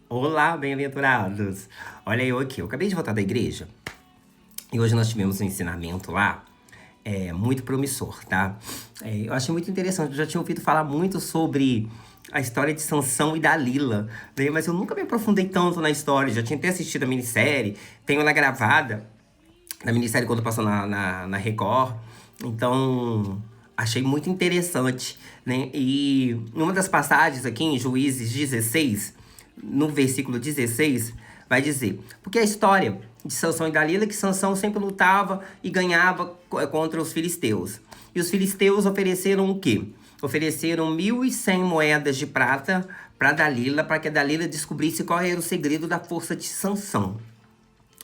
Olá, bem-aventurados! Olha eu aqui, eu acabei de voltar da igreja e hoje nós tivemos um ensinamento lá, muito promissor, tá? Eu achei muito interessante, eu já tinha ouvido falar muito sobre a história de Sansão e Dalila, né? Mas eu nunca me aprofundei tanto na história, já tinha até assistido a minissérie, tenho ela gravada, na minissérie quando passou na Record. Então, achei muito interessante, né? E numa das passagens aqui em Juízes 16, no versículo 16, vai dizer: porque a história de Sansão e Dalila é que Sansão sempre lutava e ganhava contra os filisteus. E os filisteus ofereceram o quê? Ofereceram 1.100 moedas de prata para Dalila, para que a Dalila descobrisse qual era o segredo da força de Sansão,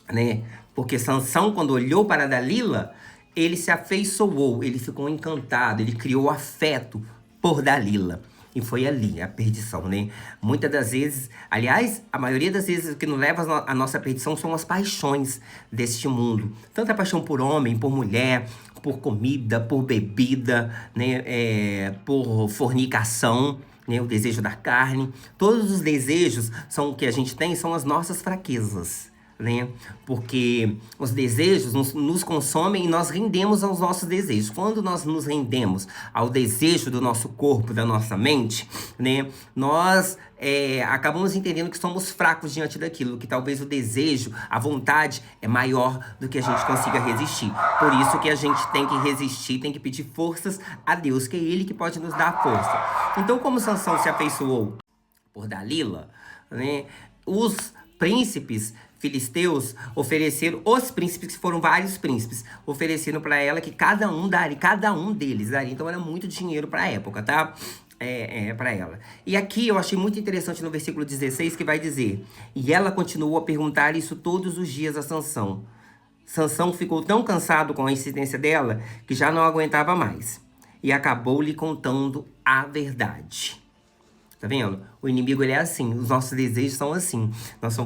né? Porque Sansão, quando olhou para Dalila, ele se afeiçoou, ele ficou encantado, ele criou afeto por Dalila. E foi ali a perdição, né? Muitas das vezes, aliás, a maioria das vezes o que nos leva à nossa perdição são as paixões deste mundo. Tanto a paixão por homem, por mulher, por comida, por bebida, né? Por fornicação, né? O desejo da carne. Todos os desejos são o que a gente tem, são as nossas fraquezas, né? Porque os desejos nos consomem e nós rendemos aos nossos desejos. Quando nós nos rendemos ao desejo do nosso corpo, da nossa mente, né? Nós acabamos entendendo que somos fracos diante daquilo, que talvez o desejo, a vontade é maior do que a gente consiga resistir. Por isso que a gente tem que resistir, tem que pedir forças a Deus, que é Ele que pode nos dar força. Então, como Sansão se afeiçoou por Dalila, né? Os príncipes filisteus ofereceram, os príncipes, que foram vários príncipes, ofereceram para ela que cada um deles daria. Então era muito dinheiro para a época, tá? Para ela. E aqui eu achei muito interessante no versículo 16 que vai dizer: e ela continuou a perguntar isso todos os dias a Sansão. Sansão ficou tão cansado com a insistência dela que já não aguentava mais e acabou lhe contando a verdade. Tá vendo? O inimigo, ele é assim. Os nossos desejos são assim.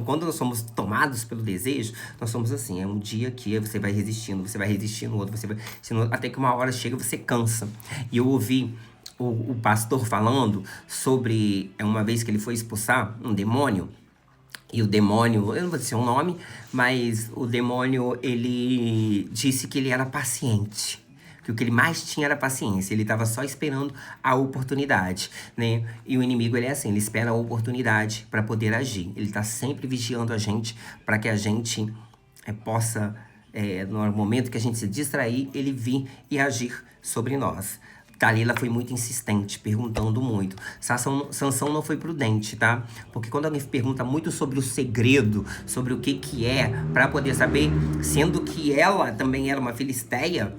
Quando nós somos tomados pelo desejo, nós somos assim. É um dia que você vai resistindo, outro, você vai resistindo, até que uma hora chega, você cansa. E eu ouvi o pastor falando sobre uma vez que ele foi expulsar um demônio. E o demônio, eu não vou dizer o nome, mas o demônio, ele disse que ele era paciente. Que o que ele mais tinha era paciência. Ele estava só esperando a oportunidade, né? E o inimigo, ele é assim, ele espera a oportunidade para poder agir. Ele está sempre vigiando a gente para que a gente possa, no momento que a gente se distrair, ele vir e agir sobre nós. Dalila foi muito insistente, perguntando muito. Sansão não foi prudente, tá? Porque quando alguém pergunta muito sobre o segredo, sobre o que é, para poder saber, sendo que ela também era uma filisteia,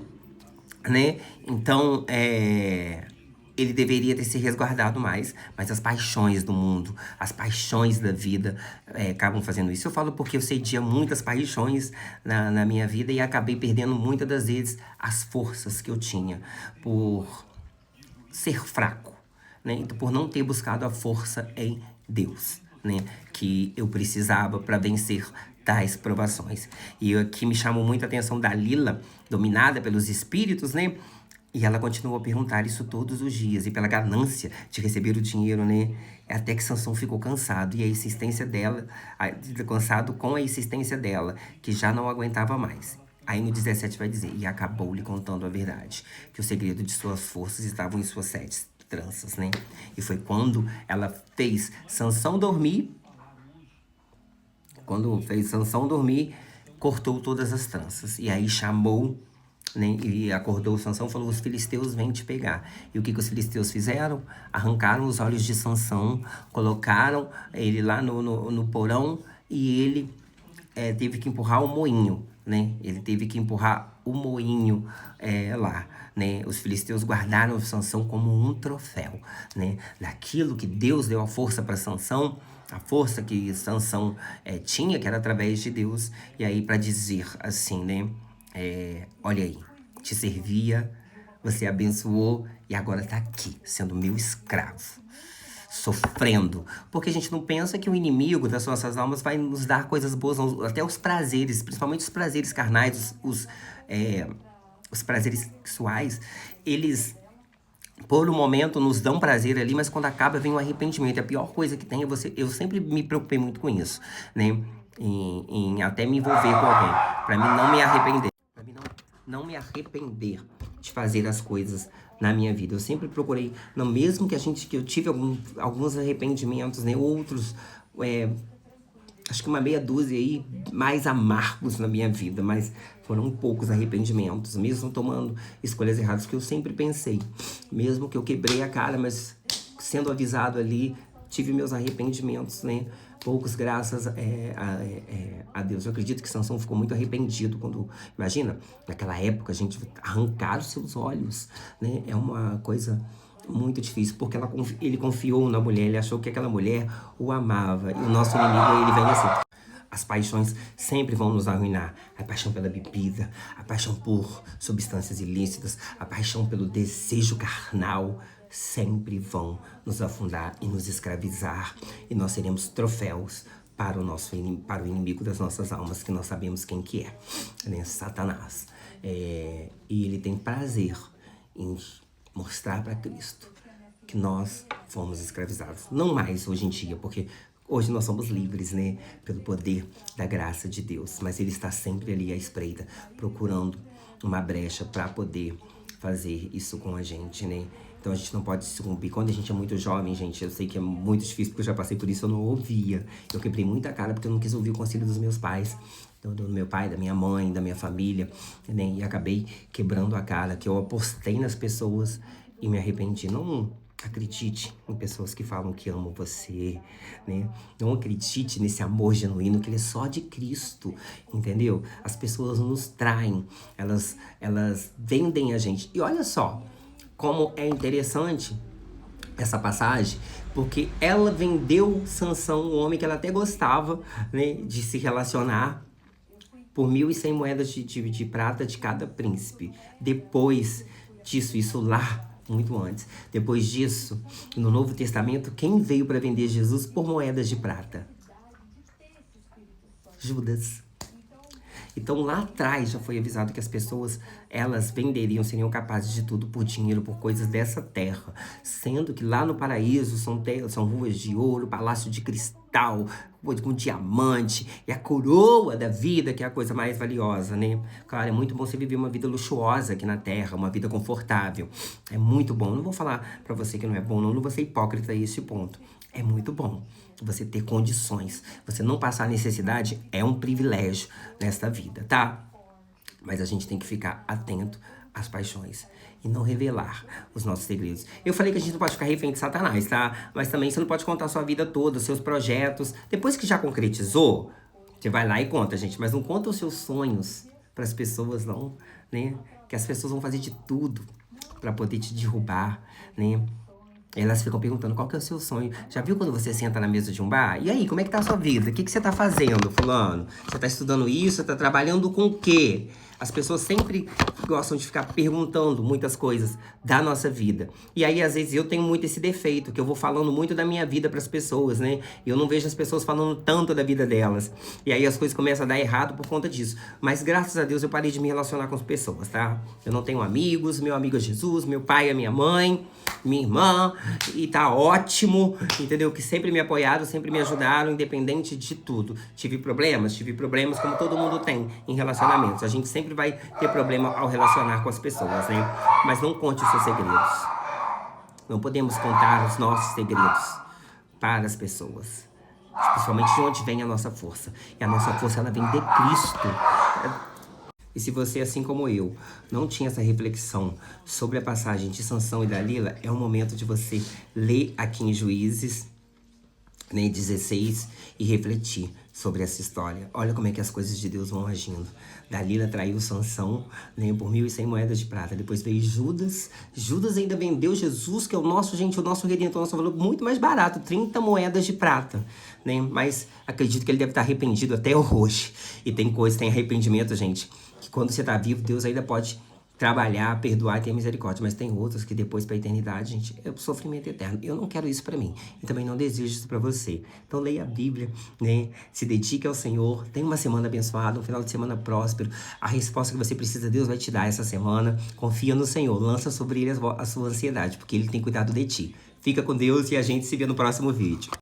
né? Então, ele deveria ter se resguardado mais, mas as paixões do mundo, as paixões da vida, acabam fazendo isso. Eu falo porque eu cedia muitas paixões na minha vida e acabei perdendo muitas das vezes as forças que eu tinha por ser fraco, né? Então, por não ter buscado a força em Deus, né? Que eu precisava para vencer tais provações. E aqui me chamou muita atenção Dalila, dominada pelos espíritos, né? E ela continuou a perguntar isso todos os dias. E pela ganância de receber o dinheiro, né? Até que Sansão ficou cansado. E a insistência dela, cansado com a insistência dela, que já não aguentava mais. Aí no 17 vai dizer: e acabou lhe contando a verdade, que o segredo de suas forças estavam em suas 7 tranças, né? E foi quando ela fez Sansão dormir. Quando fez Sansão dormir, cortou todas as tranças. E aí chamou, né? E acordou Sansão e falou: os filisteus vêm te pegar. E o que os filisteus fizeram? Arrancaram os olhos de Sansão, colocaram ele lá no porão e ele teve que empurrar o moinho, né? Ele teve que empurrar o moinho lá, né? Os filisteus guardaram Sansão como um troféu, né? Daquilo que Deus deu a força para Sansão, a força que Sansão tinha, que era através de Deus. E aí para dizer assim, né? Olha aí, te servia, você abençoou e agora tá aqui, sendo meu escravo, sofrendo. Porque a gente não pensa que o inimigo das nossas almas vai nos dar coisas boas, não. Até os prazeres, principalmente os prazeres carnais, os prazeres sexuais, eles por um momento nos dão prazer ali, mas quando acaba vem o arrependimento. A pior coisa que tem é você. Eu sempre me preocupei muito com isso, né? Em até me envolver com alguém, pra mim não me arrepender, pra mim não me arrepender de fazer as coisas na minha vida. Eu sempre procurei, não, mesmo que eu tive alguns arrependimentos, né? Outros, acho que uma meia dúzia aí mais amargos na minha vida, mas foram poucos arrependimentos, mesmo tomando escolhas erradas, que eu sempre pensei, mesmo que eu quebrei a cara, mas sendo avisado ali, tive meus arrependimentos, né? Poucos, graças a Deus. Eu acredito que Sansão ficou muito arrependido quando, imagina, naquela época, a gente arrancar os seus olhos, né? É uma coisa muito difícil, porque ele confiou na mulher, ele achou que aquela mulher o amava. E o nosso inimigo, ele vem assim. As paixões sempre vão nos arruinar. A paixão pela bebida, a paixão por substâncias ilícitas, a paixão pelo desejo carnal, sempre vão nos afundar e nos escravizar. E nós seremos troféus para o inimigo das nossas almas, que nós sabemos quem que é, né? Satanás. E ele tem prazer em mostrar para Cristo que nós fomos escravizados. Não mais hoje em dia, porque hoje nós somos livres, né? Pelo poder da graça de Deus. Mas ele está sempre ali à espreita, procurando uma brecha para poder fazer isso com a gente, né? Então a gente não pode sucumbir. Quando a gente é muito jovem, gente, eu sei que é muito difícil, porque eu já passei por isso, eu não ouvia. Eu quebrei muita cara porque eu não quis ouvir o conselho dos meus pais, do meu pai, da minha mãe, da minha família, né? E acabei quebrando a cara, que eu apostei nas pessoas e me arrependi. Não acredite em pessoas que falam que amam você, né? Não acredite nesse amor genuíno, que ele é só de Cristo, entendeu? As pessoas nos traem, elas vendem a gente. E olha só como é interessante essa passagem, porque ela vendeu Sansão, um homem que ela até gostava, né, de se relacionar, por 1.100 moedas de prata de cada príncipe. Depois disso, isso lá, muito antes. Depois disso, no Novo Testamento, quem veio para vender Jesus por moedas de prata? Judas. Então lá atrás já foi avisado que as pessoas, elas venderiam, seriam capazes de tudo por dinheiro, por coisas dessa terra. Sendo que lá no paraíso são ruas de ouro, palácio de cristal, com diamante, e a coroa da vida, que é a coisa mais valiosa, né? Claro, é muito bom você viver uma vida luxuosa aqui na terra, uma vida confortável. É muito bom. Não vou falar pra você que não é bom, não vou ser hipócrita a esse ponto. É muito bom você ter condições. Você não passar necessidade é um privilégio nesta vida, tá? Mas a gente tem que ficar atento às paixões e não revelar os nossos segredos. Eu falei que a gente não pode ficar refém de Satanás, tá? Mas também você não pode contar a sua vida toda, os seus projetos. Depois que já concretizou, você vai lá e conta, gente. Mas não conta os seus sonhos para as pessoas, não, né? Que as pessoas vão fazer de tudo para poder te derrubar, né? Elas ficam perguntando qual que é o seu sonho. Já viu quando você senta na mesa de um bar? E aí, como é que tá a sua vida? O que você tá fazendo, fulano? Você tá estudando isso? Você tá trabalhando com o quê? As pessoas sempre gostam de ficar perguntando muitas coisas da nossa vida. E aí, às vezes, eu tenho muito esse defeito, que eu vou falando muito da minha vida pras pessoas, né? E eu não vejo as pessoas falando tanto da vida delas. E aí as coisas começam a dar errado por conta disso. Mas graças a Deus eu parei de me relacionar com as pessoas, tá? Eu não tenho amigos, meu amigo é Jesus, meu pai é minha mãe, minha irmã, e tá ótimo, entendeu? Que sempre me apoiaram, sempre me ajudaram, independente de tudo. Tive problemas como todo mundo tem em relacionamentos. A gente sempre vai ter problema ao relacionar com as pessoas, né? Mas não conte os seus segredos. Não podemos contar os nossos segredos para as pessoas. Principalmente de onde vem a nossa força. E a nossa força, ela vem de Cristo. E se você, assim como eu, não tinha essa reflexão sobre a passagem de Sansão e Dalila, é o momento de você ler aqui em Juízes, né, 16, e refletir sobre essa história. Olha como é que as coisas de Deus vão agindo. Dalila traiu Sansão, né, por 1.100 moedas de prata. Depois veio Judas. Judas ainda vendeu Jesus, que é o nosso Redentor, nosso valor muito mais barato, 30 moedas de prata, né? Mas acredito que ele deve estar arrependido até hoje. E tem arrependimento, gente, que quando você tá vivo, Deus ainda pode trabalhar, perdoar e ter misericórdia. Mas tem outros que depois, pra eternidade, gente, é o sofrimento eterno. Eu não quero isso pra mim. E também não desejo isso pra você. Então leia a Bíblia, né? Se dedique ao Senhor. Tenha uma semana abençoada, um final de semana próspero. A resposta que você precisa, Deus vai te dar essa semana. Confia no Senhor. Lança sobre ele a sua ansiedade, porque ele tem cuidado de ti. Fica com Deus e a gente se vê no próximo vídeo.